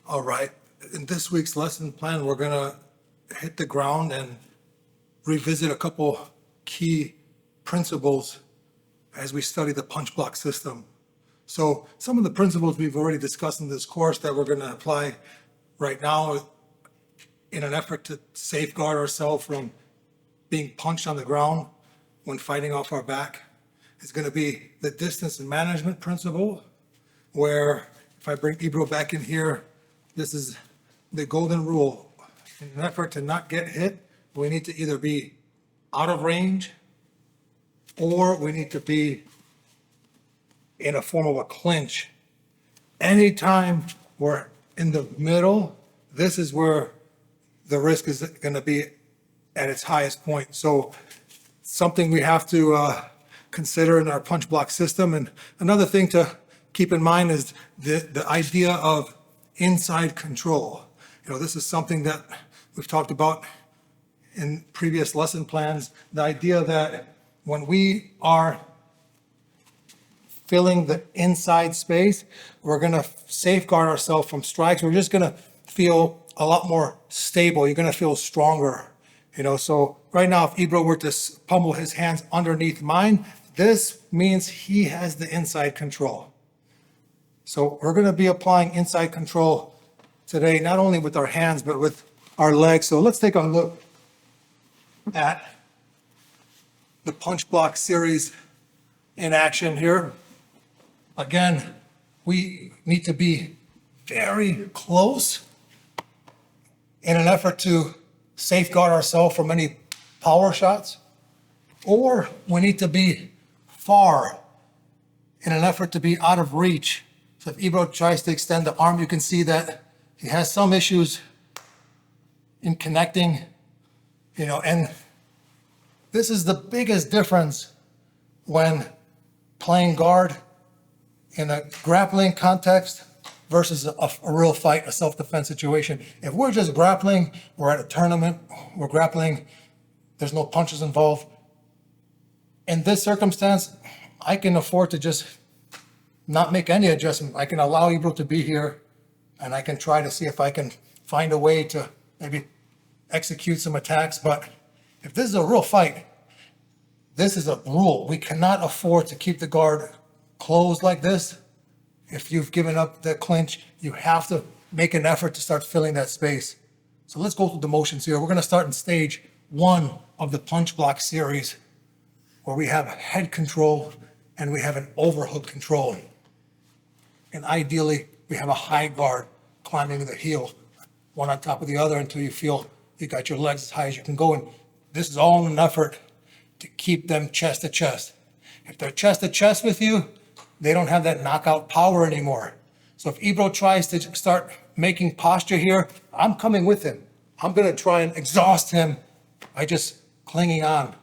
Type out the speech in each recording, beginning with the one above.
All right, in this week's lesson plan, we're gonna hit the ground and revisit a couple key principles as we study the punch block system. So some of the principles we've already discussed in this course that we're gonna apply right now in an effort to safeguard ourselves from being punched on the ground when fighting off our back is gonna be the distance and management principle, where if I bring Ebro back in here, this is the golden rule. In an effort to not get hit, we need to either be out of range or we need to be in a form of a clinch. Anytime we're in the middle, this is where the risk is going to be at its highest point. So something we have to consider in our punch block system. And another thing to keep in mind is the idea of inside control. You know, this is something that we've talked about in previous lesson plans. The idea that when we are filling the inside space, we're going to safeguard ourselves from strikes. We're just going to feel a lot more stable. You're going to feel stronger. You know, so right now, if Ebro were to pummel his hands underneath mine, this means he has the inside control. So we're going to be applying inside control today, not only with our hands, but with our legs. So let's take a look at the punch block series in action here. Again, we need to be very close in an effort to safeguard ourselves from any power shots, or we need to be far in an effort to be out of reach. So if Ebro tries to extend the arm, you can see that he has some issues in connecting, you know, and this is the biggest difference when playing guard in a grappling context versus a real fight, a self-defense situation. If we're just grappling, we're at a tournament, we're grappling, there's no punches involved. In this circumstance, I can afford to just not make any adjustment. I can allow Ebro to be here, and I can try to see if I can find a way to maybe execute some attacks. But if this is a real fight, this is a rule. We cannot afford to keep the guard closed like this. If you've given up the clinch, you have to make an effort to start filling that space. So let's go through the motions here. We're going to start in stage 1 of the punch block series, where we have head control and we have an overhook control. And ideally, we have a high guard climbing the heel, one on top of the other, until you feel you got your legs as high as you can go. And this is all in an effort to keep them chest to chest. If they're chest to chest with you, they don't have that knockout power anymore. So if Ebro tries to start making posture here, I'm coming with him. I'm going to try and exhaust him by just clinging on.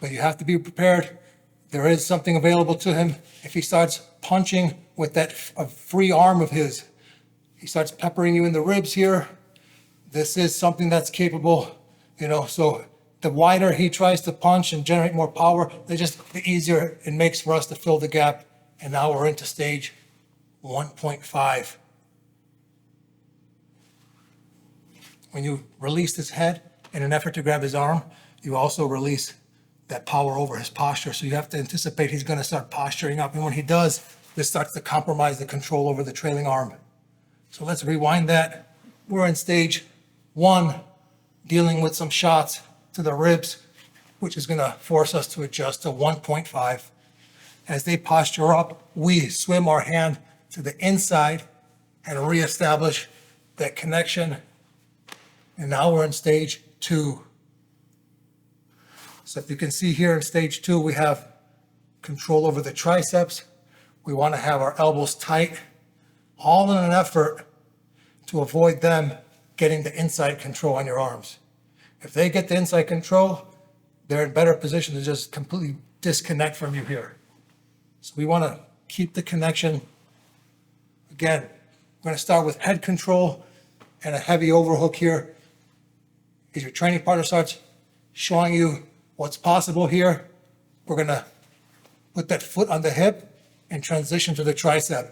But you have to be prepared. There is something available to him. If he starts punching with that free arm of his, he starts peppering you in the ribs here. This is something that's capable, you know, so the wider he tries to punch and generate more power, the easier it makes for us to fill the gap. And now we're into stage 1.5. When you release his head in an effort to grab his arm, you also release that power over his posture. So you have to anticipate he's going to start posturing up. And when he does, this starts to compromise the control over the trailing arm. So let's rewind that. We're in stage 1, dealing with some shots to the ribs, which is going to force us to adjust to 1.5. As they posture up, we swim our hand to the inside and reestablish that connection. And now we're in stage 2. So if you can see here in stage 2, we have control over the triceps. We want to have our elbows tight, all in an effort to avoid them getting the inside control on your arms. If they get the inside control, they're in better position to just completely disconnect from you here. So we want to keep the connection. Again, we're going to start with head control and a heavy overhook here. As your training partner starts showing you what's possible here, we're going to put that foot on the hip and transition to the tricep.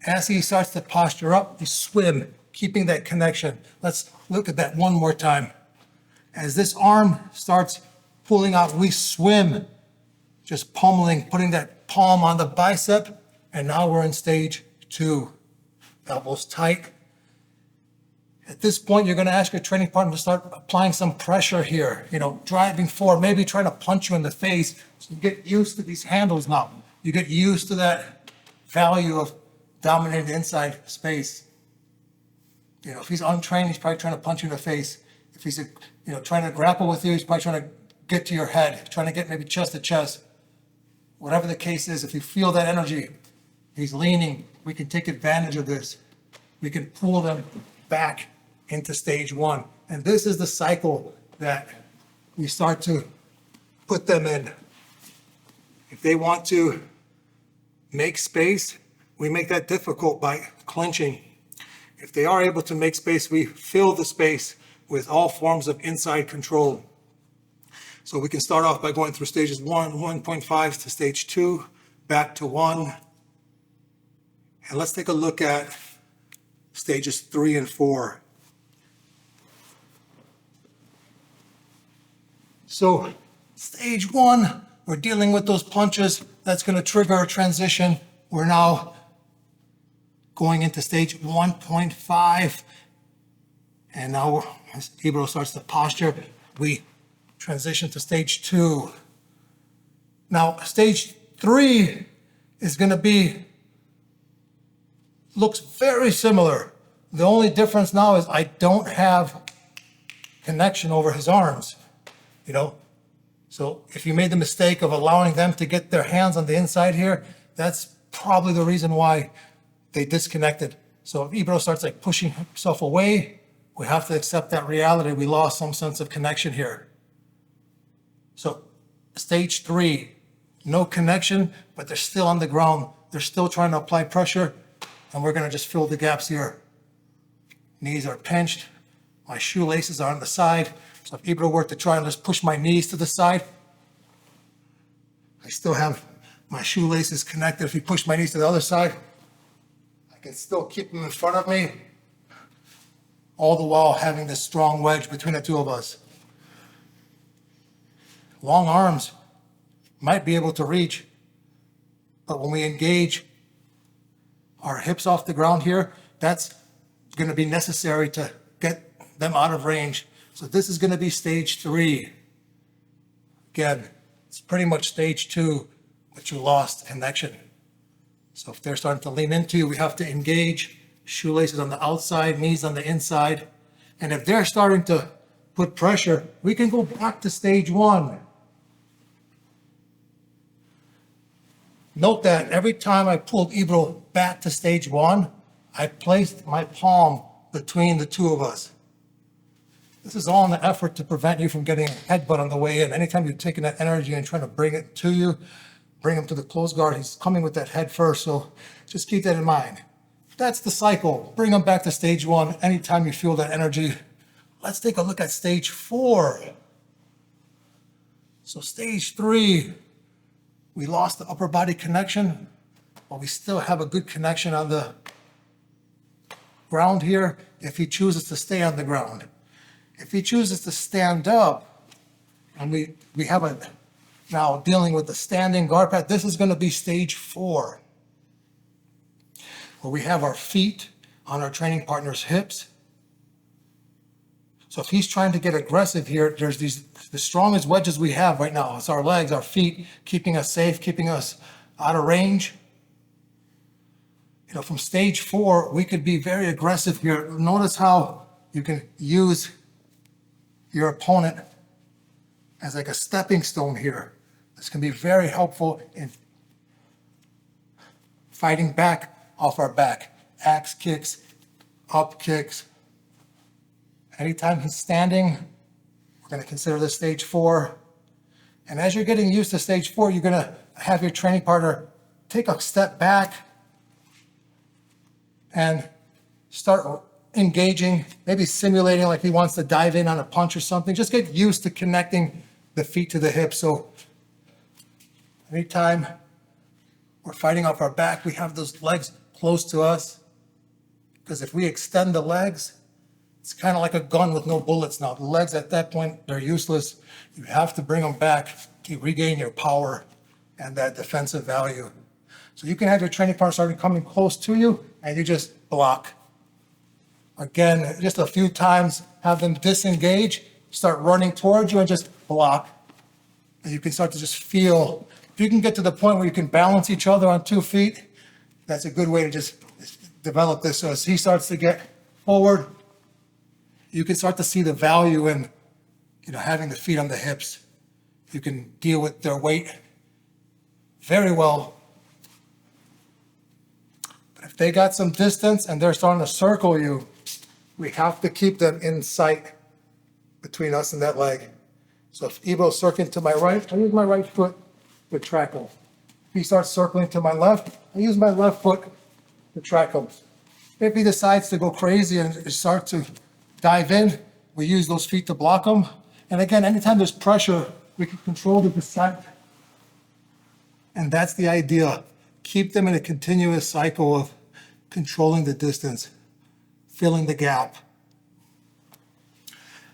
As he starts to posture up, you swim, keeping that connection. Let's look at that one more time. As this arm starts pulling out, we swim, just pummeling, putting that palm on the bicep, and now we're in stage 2. Elbows tight. At this point, you're going to ask your training partner to start applying some pressure here, driving forward, maybe trying to punch you in the face. So you get used to these handles now. You get used to that value of dominating the inside space. If he's untrained, he's probably trying to punch you in the face. If he's, trying to grapple with you, he's probably trying to get to your head, trying to get maybe chest to chest. Whatever the case is, if you feel that energy, he's leaning, we can take advantage of this. We can pull them back into stage 1. And this is the cycle that we start to put them in. If they want to make space, we make that difficult by clinching. If they are able to make space, we fill the space with all forms of inside control. So we can start off by going through stages 1, 1.5 to stage 2, back to 1. And let's take a look at stages 3 and 4. So stage 1, we're dealing with those punches. That's going to trigger a transition. We're now going into stage 1.5. And now as Ibro starts to posture, we transition to stage 2. Now, stage 3 is going to looks very similar. The only difference now is I don't have connection over his arms, So if you made the mistake of allowing them to get their hands on the inside here, that's probably the reason why they disconnected. So if Ibro starts pushing himself away, we have to accept that reality. We lost some sense of connection here. So stage 3, no connection, but they're still on the ground. They're still trying to apply pressure, and we're going to just fill the gaps here. Knees are pinched. My shoelaces are on the side. So if Ibro were to try and just push my knees to the side, I still have my shoelaces connected. If he pushed my knees to the other side, I can still keep them in front of me, all the while having this strong wedge between the two of us. Long arms might be able to reach, but when we engage our hips off the ground here, that's going to be necessary to get them out of range. So this is going to be stage 3. Again, it's pretty much stage 2, but you lost connection. So if they're starting to lean into you, we have to engage. Shoelaces on the outside, knees on the inside. And if they're starting to put pressure, we can go back to stage 1. Note that every time I pulled Ibro back to stage 1, I placed my palm between the two of us. This is all in the effort to prevent you from getting a headbutt on the way in. Anytime you're taking that energy and trying to bring it to you, bring him to the closed guard, he's coming with that head first, so just keep that in mind. That's the cycle. Bring them back to stage 1 anytime you feel that energy. Let's take a look at stage 4. So stage 3, we lost the upper body connection, but we still have a good connection on the ground here if he chooses to stay on the ground. If he chooses to stand up, and we have a now dealing with the standing guard pad, this is going to be stage 4, where we have our feet on our training partner's hips. So if he's trying to get aggressive here, there's the strongest wedges we have right now. It's our legs, our feet, keeping us safe, keeping us out of range. From stage 4, we could be very aggressive here. Notice how you can use your opponent as like a stepping stone here. This can be very helpful in fighting back off our back. Axe kicks, up kicks. Anytime he's standing, we're going to consider this stage 4. And as you're getting used to stage 4, you're going to have your training partner take a step back and start engaging, maybe simulating like he wants to dive in on a punch or something. Just get used to connecting the feet to the hips. So anytime we're fighting off our back, we have those legs close to us. Because if we extend the legs, it's kind of like a gun with no bullets now. The legs at that point, they're useless. You have to bring them back to regain your power and that defensive value. So you can have your training partner start coming close to you and you just block. Again, just a few times, have them disengage, start running towards you and just block. And you can start to just feel, if you can get to the point where you can balance each other on 2 feet, that's a good way to just develop this. So as he starts to get forward, you can start to see the value in, having the feet on the hips. You can deal with their weight very well. But if they got some distance and they're starting to circle you, we have to keep them in sight between us and that leg. So if Ebro's circling to my right, I use my right foot to track him. If he starts circling to my left, I use my left foot to track him. If he decides to go crazy and start to dive in, we use those feet to block him. And again, anytime there's pressure, we can control the descent. And that's the idea. Keep them in a continuous cycle of controlling the distance, filling the gap.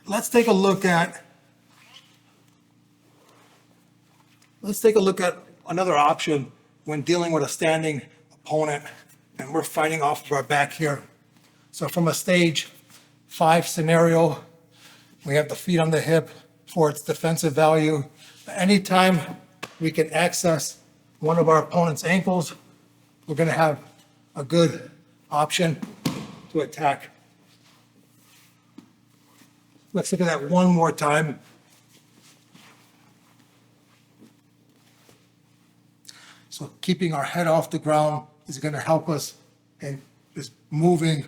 Let's take a look at another option when dealing with a standing opponent and we're fighting off of our back here. So from a stage 5 scenario, we have the feet on the hip for its defensive value. Anytime we can access one of our opponent's ankles, we're going to have a good option to attack. Let's look at that one more time. So keeping our head off the ground is going to help us in just moving.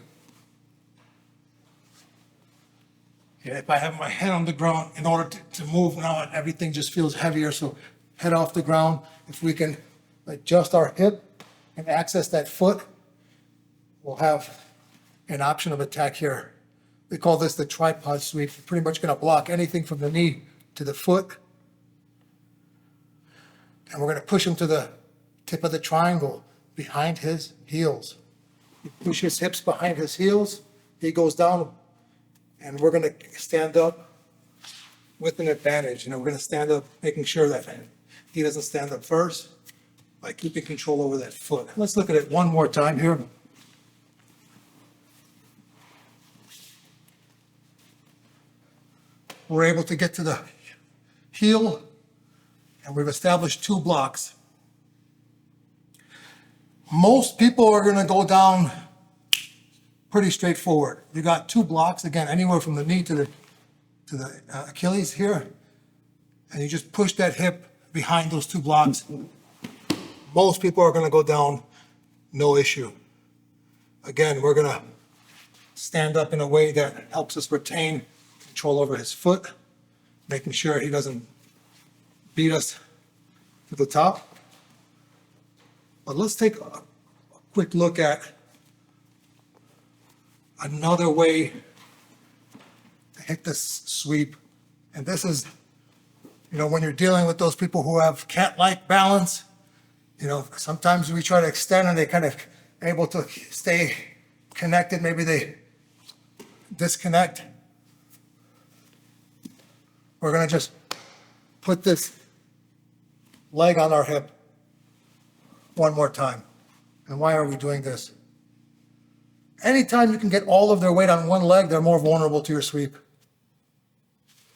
If I have my head on the ground, in order to move now, everything just feels heavier. So head off the ground. If we can adjust our hip and access that foot, we'll have an option of attack here. We call this the tripod sweep. We're pretty much going to block anything from the knee to the foot. And we're going to push him to the tip of the triangle behind his heels. You push his hips behind his heels, he goes down, and we're going to stand up with an advantage. We're going to stand up, making sure that he doesn't stand up first by keeping control over that foot. Let's look at it one more time here. We're able to get to the heel, and we've established 2 blocks. Most people are going to go down pretty straightforward. You got 2 blocks, again, anywhere from the knee to the Achilles here, and you just push that hip behind those 2 blocks. Most people are going to go down, no issue. Again, we're going to stand up in a way that helps us retain control over his foot, making sure he doesn't beat us to the top. But let's take a quick look at another way to hit this sweep. And this is, when you're dealing with those people who have cat-like balance, sometimes we try to extend and they kind of able to stay connected. Maybe they disconnect. We're going to just put this leg on our hip one more time. And why are we doing this? Anytime you can get all of their weight on one leg, they're more vulnerable to your sweep.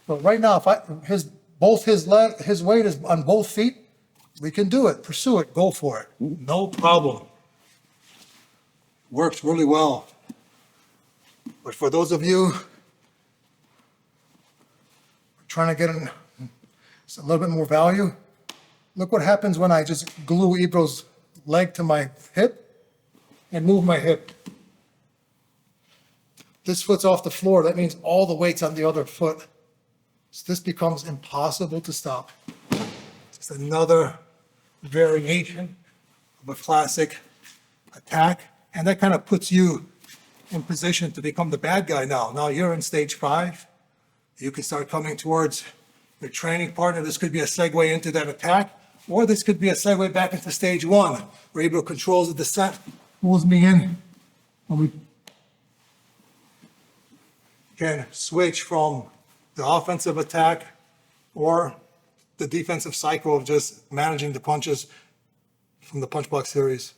But right now, if his weight is on both feet, we can do it. Pursue it. Go for it. No problem. Works really well. But for those of you trying to get a little bit more value, look what happens when I just glue Ebro's leg to my hip and move my hip. This foot's off the floor. That means all the weight's on the other foot. So this becomes impossible to stop. It's another variation of a classic attack. And that kind of puts you in position to become the bad guy now. Now you're in stage 5. You can start coming towards your training partner. This could be a segue into that attack, or this could be a segue back into stage 1, where Ebro controls the descent pulls me in, and we can switch from the offensive attack or the defensive cycle of just managing the punches from the punch block series.